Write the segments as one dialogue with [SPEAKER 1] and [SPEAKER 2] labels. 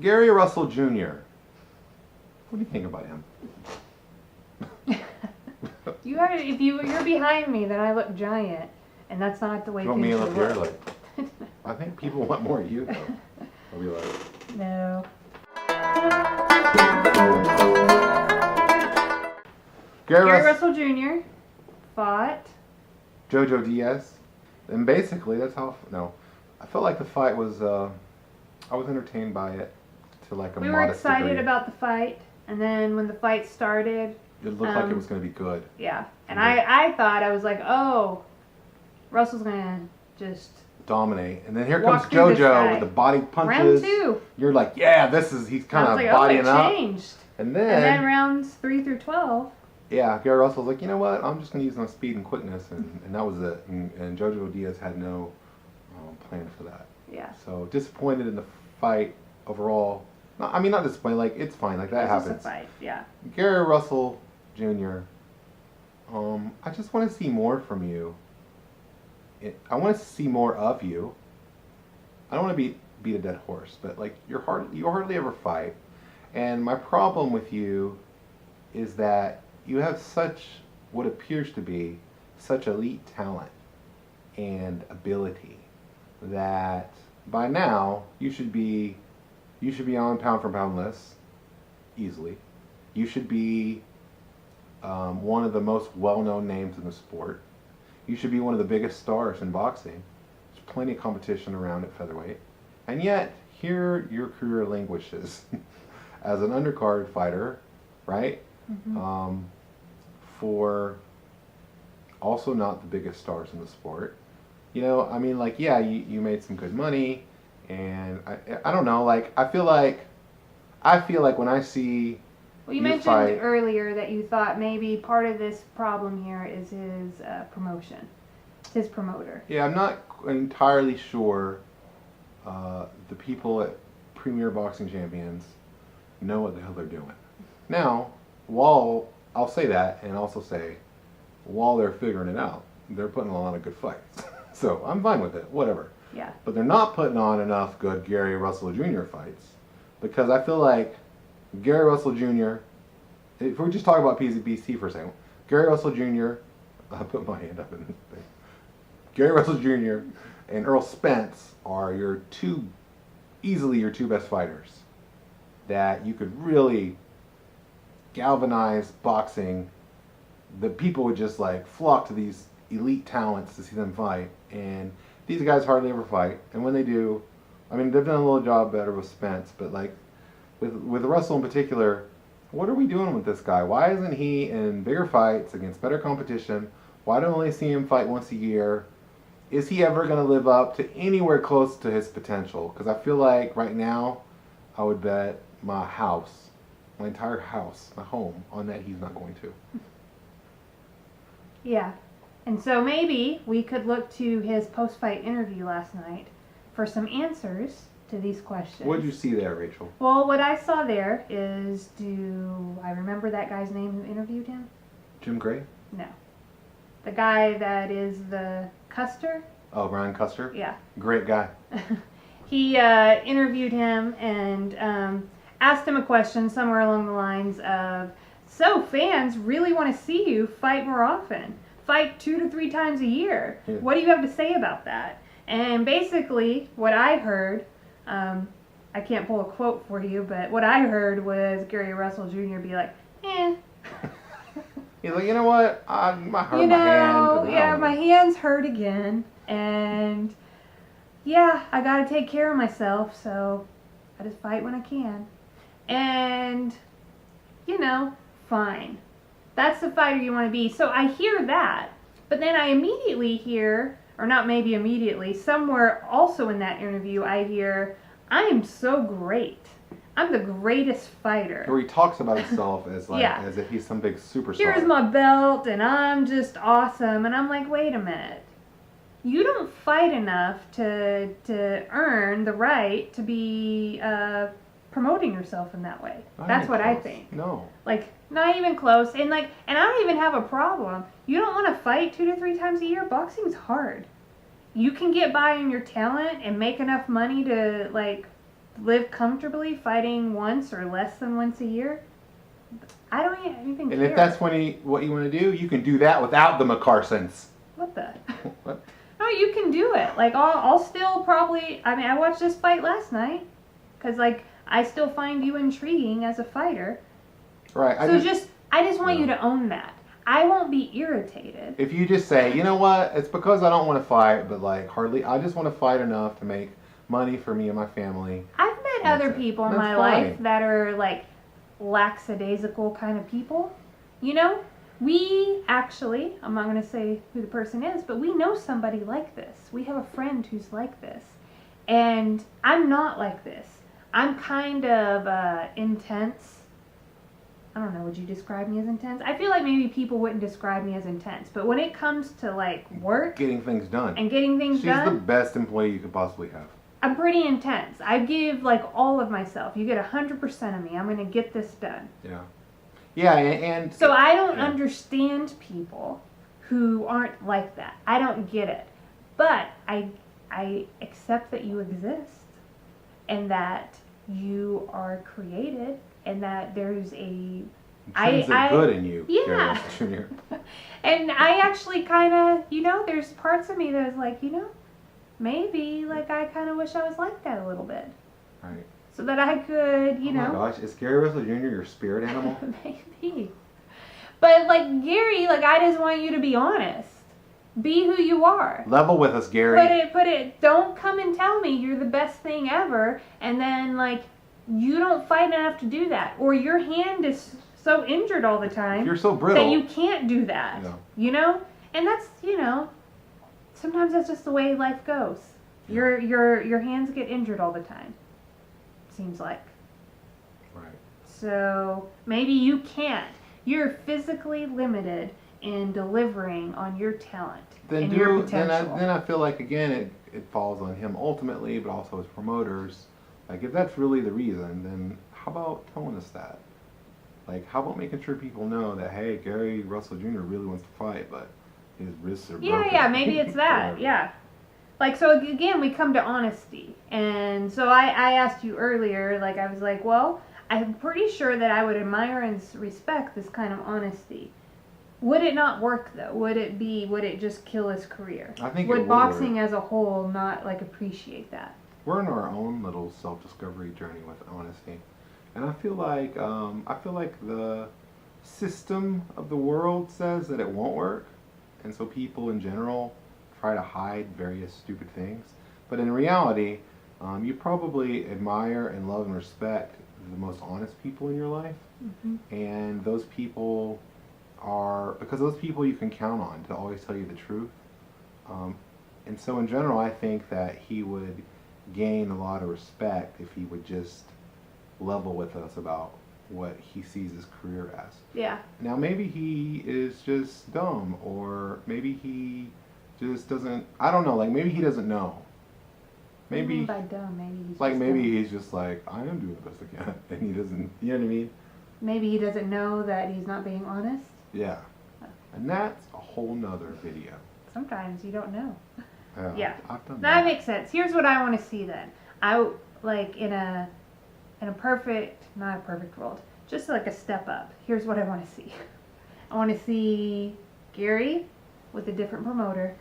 [SPEAKER 1] Gary Russell Jr. What do you think about him?
[SPEAKER 2] If you're behind me, then I look giant, and that's not the way
[SPEAKER 1] You want me
[SPEAKER 2] things
[SPEAKER 1] to
[SPEAKER 2] should
[SPEAKER 1] look here?
[SPEAKER 2] work.
[SPEAKER 1] Like, I think people want more of you, though. I'll be like,
[SPEAKER 2] No. Gary Russell Jr. fought
[SPEAKER 1] Jo Jo Diaz. And basically, that's how... No. I felt like the fight was... I was entertained by it to like a modest degree.
[SPEAKER 2] We were excited about the fight, and then when the fight started...
[SPEAKER 1] It looked like it was going to be good.
[SPEAKER 2] Yeah. And I thought, I was like, oh, Russell's going to just...
[SPEAKER 1] dominate. And then here
[SPEAKER 2] walk
[SPEAKER 1] comes
[SPEAKER 2] through this
[SPEAKER 1] JoJo
[SPEAKER 2] guy.
[SPEAKER 1] with the body punches.
[SPEAKER 2] Round 2.
[SPEAKER 1] You're like, yeah, he's kind of
[SPEAKER 2] like,
[SPEAKER 1] bodying
[SPEAKER 2] it
[SPEAKER 1] up.
[SPEAKER 2] changed.
[SPEAKER 1] And
[SPEAKER 2] And then rounds 3 through 12.
[SPEAKER 1] yeah, Gary Russell's like, you know what? I'm just going to use my speed and quickness. And that was it. And JoJo Diaz had no plan for that.
[SPEAKER 2] Yeah.
[SPEAKER 1] So disappointed in the fight overall. No, I mean, not disappointed. Like, it's fine. Like, that
[SPEAKER 2] It's
[SPEAKER 1] happens.
[SPEAKER 2] just a fight, yeah.
[SPEAKER 1] Gary Russell Jr., I just want to see more from you. I want to see more of you. I don't want to beat a dead horse, but like you hardly ever fight. And my problem with you is that you have such what appears to be such elite talent and ability that by now you should be on pound for pound lists easily. You should be one of the most well-known names in the sport. You should be one of the biggest stars in boxing. There's plenty of competition around at featherweight. And yet, here your career languishes as an undercard fighter, right?
[SPEAKER 2] Mm-hmm.
[SPEAKER 1] For also not the biggest stars in the sport. You know, I mean, like, yeah, you made some good money, and I don't know, like, I feel like when I see
[SPEAKER 2] Well, you mentioned
[SPEAKER 1] fight,
[SPEAKER 2] earlier that you thought maybe part of this problem here is his promotion, his promoter.
[SPEAKER 1] yeah, I'm not entirely sure the people at Premier Boxing Champions know what the hell they're doing. Now, while I'll say that, and also say, while they're figuring it out, they're putting on a lot of good fights. So I'm fine with it, whatever.
[SPEAKER 2] Yeah.
[SPEAKER 1] But they're not putting on enough good Gary Russell Jr. fights, because I feel like Gary Russell Jr., if we just talk about PZBC for a second, Gary Russell Jr., I'll put my hand up in this thing. Gary Russell Jr. and Earl Spence are easily your two best fighters that you could really galvanize boxing. The people would just like flock to these elite talents to see them fight, and these guys hardly ever fight, and when they do, I mean, they've done a little job better with Spence, but like with Russell in particular, what are we doing with this guy? Why isn't he in bigger fights against better competition? Why do I only see him fight once a year? Is he ever going to live up to anywhere close to his potential? Because I feel like right now, I would bet my house, my entire house, my home, on that he's not going to.
[SPEAKER 2] Yeah. And so maybe we could look to his post-fight interview last night for some answers to these questions.
[SPEAKER 1] What did you see there, Rachel?
[SPEAKER 2] Well, what I saw there is, do I remember that guy's name who interviewed him?
[SPEAKER 1] Jim Gray?
[SPEAKER 2] No. The guy that is the Custer?
[SPEAKER 1] Oh, Ryan Custer?
[SPEAKER 2] Yeah.
[SPEAKER 1] Great guy.
[SPEAKER 2] He interviewed him and asked him a question somewhere along the lines of, so fans really want to see you fight more often. Fight 2 to 3 times a year.
[SPEAKER 1] Yeah.
[SPEAKER 2] What do you have to say about that? And basically, what I heard, I can't pull a quote for you, but what I heard was Gary Russell Jr. be like,
[SPEAKER 1] He's like, you know what? I hurt my hand.
[SPEAKER 2] My hands hurt again, and yeah, I gotta take care of myself, so I just fight when I can. And, fine. That's the fighter you want to be. So I hear that, but then I immediately hear, or not maybe immediately, somewhere also in that interview I hear, I am so great. I'm the greatest fighter.
[SPEAKER 1] Where he talks about himself as as if he's some big superstar.
[SPEAKER 2] Here's my belt, and I'm just awesome. And I'm like, wait a minute. You don't fight enough to earn the right to be promoting yourself in that way. That's what I think.
[SPEAKER 1] No.
[SPEAKER 2] Like, not even close. And I don't even have a problem. You don't want to fight 2 to 3 times a year. Boxing's hard. You can get by on your talent and make enough money to, live comfortably fighting once or less than once a year, I don't even care.
[SPEAKER 1] And if that's what you want to do, you can do that without the McCarsons.
[SPEAKER 2] What the?
[SPEAKER 1] What?
[SPEAKER 2] No, you can do it. Like, I'll still probably. I mean, I watched this fight last night because, like, I still find you intriguing as a fighter.
[SPEAKER 1] Right.
[SPEAKER 2] I just want you to own that. I won't be irritated.
[SPEAKER 1] If you just say, you know what, it's because I don't want to fight, but like I just want to fight enough to make money for me and my family.
[SPEAKER 2] I've met other people in my life that are like lackadaisical kind of people. You know, we actually, I'm not going to say who the person is, but we know somebody like this. We have a friend who's like this. And I'm not like this. I'm kind of intense. I don't know, would you describe me as intense? I feel like maybe people wouldn't describe me as intense, but when it comes to like work,
[SPEAKER 1] getting things done,
[SPEAKER 2] and getting things done,
[SPEAKER 1] she's the best employee you could possibly have.
[SPEAKER 2] I'm pretty intense. I give like all of myself. You get 100% of me. I'm going to get this done.
[SPEAKER 1] Yeah. Yeah, and
[SPEAKER 2] so I don't understand people who aren't like that. I don't get it. But I accept that you exist and that you are created and that there's a
[SPEAKER 1] good in you,
[SPEAKER 2] yeah.
[SPEAKER 1] Jr.
[SPEAKER 2] And I actually kind of, you know, there's parts of me that is like, you know, maybe like I kind of wish I was like that a little bit.
[SPEAKER 1] Right.
[SPEAKER 2] So that I could, you know.
[SPEAKER 1] Oh my gosh, is Gary Russell Jr. your spirit animal?
[SPEAKER 2] Maybe. But like Gary, like I just want you to be honest. Be who you are.
[SPEAKER 1] Level with us, Gary.
[SPEAKER 2] Put it. Don't come and tell me you're the best thing ever, and then like you don't fight enough to do that, or your hand is so injured all the time.
[SPEAKER 1] You're so brittle
[SPEAKER 2] that you can't do that.
[SPEAKER 1] Yeah.
[SPEAKER 2] You know, and that's sometimes that's just the way life goes.
[SPEAKER 1] Yeah.
[SPEAKER 2] Your hands get injured all the time. Seems like.
[SPEAKER 1] Right.
[SPEAKER 2] So maybe you can't. You're physically limited in delivering on your talent and your potential.
[SPEAKER 1] Then I feel like again it falls on him ultimately, but also his promoters. Like if that's really the reason, then how about telling us that? Like how about making sure people know that hey, Gary Russell Jr. really wants to fight, but his wrists are broken.
[SPEAKER 2] Yeah, maybe it's that. Yeah. Like so again, we come to honesty, and so I asked you earlier. Like I was like, well, I'm pretty sure that I would admire and respect this kind of honesty. Would it not work though? Would it just kill his career?
[SPEAKER 1] I think
[SPEAKER 2] would boxing as a whole not like appreciate that?
[SPEAKER 1] We're in our own little self-discovery journey with honesty, and I feel like the system of the world says that it won't work, and so people in general try to hide various stupid things. But in reality, you probably admire and love and respect the most honest people in your life, and those people because those people you can count on to always tell you the truth. And so in general, I think that he would gain a lot of respect if he would just level with us about what he sees his career as.
[SPEAKER 2] Yeah.
[SPEAKER 1] Now maybe he is just dumb, or maybe he just doesn't. I don't know. Like maybe he doesn't know. Maybe
[SPEAKER 2] by dumb, maybe he's
[SPEAKER 1] like
[SPEAKER 2] just
[SPEAKER 1] maybe
[SPEAKER 2] dumb.
[SPEAKER 1] he's just like I am doing the best I can, and he doesn't. You know what I mean?
[SPEAKER 2] Maybe he doesn't know that he's not being honest.
[SPEAKER 1] Yeah. And that's a whole nother video.
[SPEAKER 2] Sometimes you don't know.
[SPEAKER 1] Yeah. I've done
[SPEAKER 2] That makes sense. Here's what I want to see then. I like in a perfect, not a perfect world, just like a step up. Here's what I want to see. I want to see Gary with a different promoter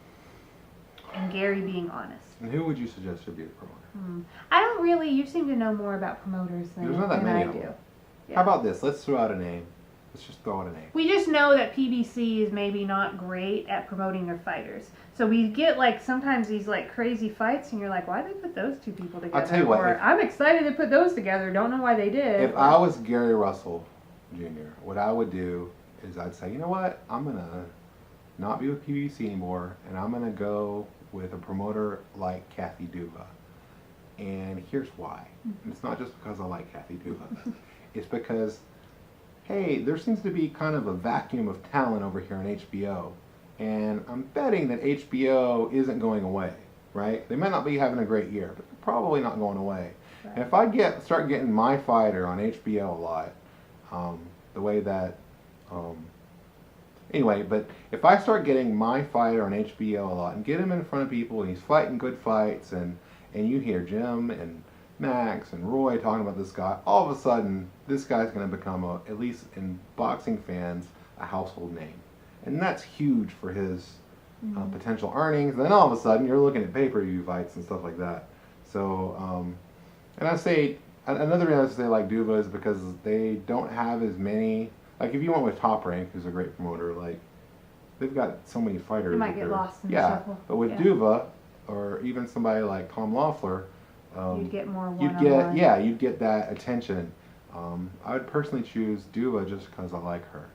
[SPEAKER 2] and Gary being honest.
[SPEAKER 1] And who would you suggest should be the promoter?
[SPEAKER 2] I don't really. You seem to know more about promoters than
[SPEAKER 1] There's not that many
[SPEAKER 2] I
[SPEAKER 1] of
[SPEAKER 2] do.
[SPEAKER 1] them.
[SPEAKER 2] Yeah.
[SPEAKER 1] How about this? Let's throw out a name. Let's just throw out a name.
[SPEAKER 2] We just know that PBC is maybe not great at promoting their fighters. So we get like sometimes these like crazy fights and you're like, why did they put those two people together?
[SPEAKER 1] I'll tell you what.
[SPEAKER 2] Or I'm excited to put those together. Don't know why they did.
[SPEAKER 1] If I was Gary Russell Jr., what I would do is I'd say, you know what? I'm going to not be with PBC anymore, and I'm going to go with a promoter like Kathy Duva. And here's why. It's not just because I like Kathy Duva. It's because hey, there seems to be kind of a vacuum of talent over here on HBO. And I'm betting that HBO isn't going away, right? They might not be having a great year, but they're probably not going away. Right. And if I start getting my fighter on HBO a lot, the way that, anyway, but if I start getting my fighter on HBO a lot and get him in front of people and he's fighting good fights and you hear Jim and Max and Roy talking about this guy, all of a sudden, this guy's going to become, at least in boxing fans, a household name. And that's huge for his potential earnings. And then all of a sudden, you're looking at pay-per-view fights and stuff like that. So, and I say, another reason I say like Duva is because they don't have as many, like if you went with Top Rank, who's a great promoter, like, they've got so many fighters.
[SPEAKER 2] You might get lost in the
[SPEAKER 1] yeah,
[SPEAKER 2] shuffle.
[SPEAKER 1] but with Duva, or even somebody like Tom Loeffler,
[SPEAKER 2] you'd get more
[SPEAKER 1] one-on-one. You'd get that attention. I would personally choose Duva just because I like her.